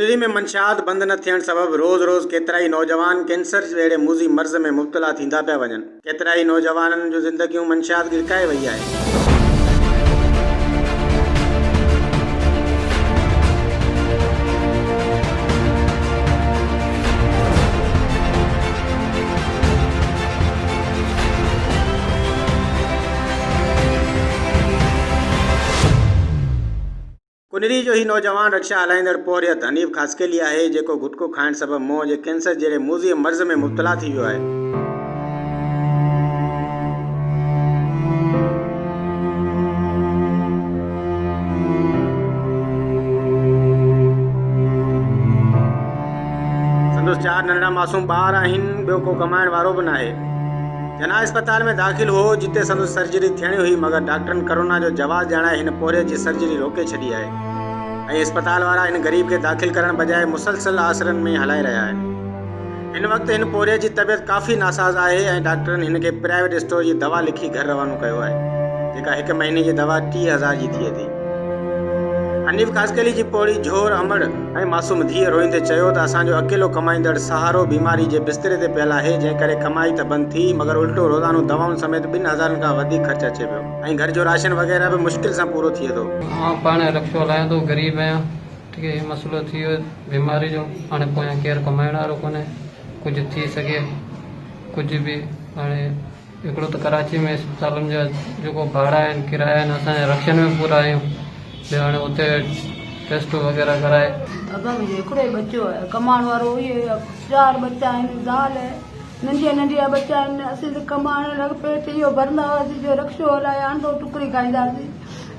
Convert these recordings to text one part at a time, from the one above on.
कुनरी में मंशात बंद न थियण सबब रोज़ रोज़ केतराई नौजवान कैंसर जहिड़े मूज़ी मर्ज़ में मुब्तला थींदा पिया वञनि। केतराई नौजवाननि जूं ज़िंदगियूं मंशात गिरकाए वई आहे। कुनरी जो ही नौजवान रिक्शा हलाईंदड़ पोहरियत हनीफ ख़ासकेली आहे, जेको गुटको खाइण सबब मुंहं जे कैंसर जहिड़े मूज़ी मर्ज़ में मुब्तला थी वियो आहे। संदुसि 4 नंढड़ा मासूम ॿार आहिनि, ॿियो को कमाइण वारो बि नाहे। जना अस्पताल में दाख़िल हो, जिते संदुसि सर्जरी थियणी हुई, मगर डॉक्टरनि कोरोना जो जवाज़ ॼाणाए हिन पोहरियत जी सर्जरी रोके छॾी आहे। ऐं अस्पताल वारा हिन ग़रीब खे दाख़िल करण बजाए मुसलसल आसरनि में हलाए रहिया आहिनि। हिन वक़्तु हिन पोहरियत जी तबियत काफ़ी नासाज़ आहे ऐं डॉक्टरनि हिन खे प्राइवेट स्टोर जी दवा लिखी घर रवानो कयो आहे, जेका 1 महीने जी दवा 30,000 जी थिए थी। हनीफ ख़ासकेली जी पोड़ी झोर अमड़ ऐं मासूम धीअ रोईंदे चयो त असांजो अकेलो कमाईंदड़ सहारो बीमारी जे बिस्तरे ते पियल आहे, जंहिं करे कमाई त बंदि थी, मगर उल्टो रोज़ानो दवाउनि समेत 2,000 खां वधीक ख़र्च अचे पियो ऐं घर जो राशन वग़ैरह बि मुश्किल सां पूरो थिए थो। पाण रिक्शो हलायां थो, ग़रीब आहियां, ठीक है, मसइलो थी वियो बीमारी जो। हाणे पोयां केरु कमाइण वारो कोन्हे, कुझु थी सघे कुझु बि। हाणे हिकिड़ो त कराची में अस्पतालनि जा जेको भाड़ा आहिनि, किराया आहिनि, असांजे रक्षन में पूरा आहियूं। ॿियो हाणे उते टेस्ट वग़ैरह कराए। बाबा मुंहिंजो हिकिड़ो ई बच्चो आहे, कमाइण वारो इहे 4 बच्चा आहिनि, ज़ाल आहे, नंढिया बच्चा आहिनि। असीं त कमाइण लॻ पेट इहो भरंदा हुआसीं जो रिक्शो हलाए आंडो टुकड़ी खाईंदासीं।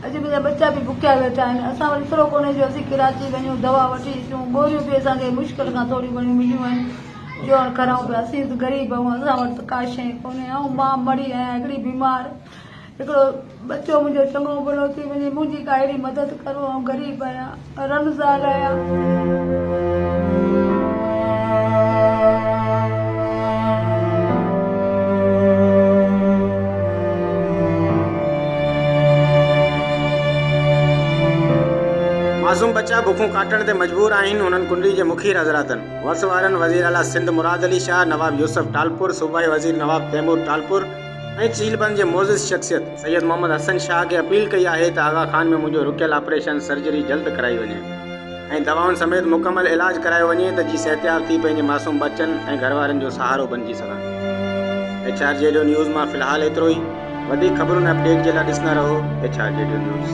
अॼु मुंहिंजा बच्चा बि बुखिया वेठा आहिनि। असां वरी थोरो कोन्हे जो असीं कराची वञूं, दवा वठी अचूं, गोरियूं बि असांखे मुश्किल खां थोरी घणियूं मिलियूं आहिनि जो करायूं पिया। असीं त ग़रीब आहियूं, असां वटि त का शइ कोन्हे। ऐं मां मरी आहियां, हिकिड़ी बीमार, हिकिड़ो बच्चो मुंहिंजो चङो भलो थी वञे, मुंहिंजी का अहिड़ी मदद करो। ऐं ग़रीब आहियां, रमज़ान आहियां। मासूम बच्चा बुखूं काटण ते मजबूर आहिनि। उन्हनि कुनरी जे मुखीर हज़रातनि, वस वारनि वज़ीर आला सिंध मुराद अली शाह, नवाब यूसुफ टालपुर, सूबाई वज़ीर नवाब तैमूर टालपुर ऐं चीलबंद जे मोज़िज़ शख़्सियत सैयद मोहम्मद हसन शाह खे अपील कई आहे त आगा खान में मुंहिंजो रुकियल ऑपरेशन सर्जरी जल्द कराई वञे ऐं दवाउनि समेत मुकमल इलाज करायो वञे त जी सिहतयाब थी पंहिंजे मासूम बच्चनि ऐं घरवारनि जो सहारो बणिजी सघनि। HRJ न्यूज़ मां फ़िलहाल एतिरो ई। वधीक ख़बरुनि अपडेट जे लाइ ॾिसंदा रहो HRJ न्यूज़।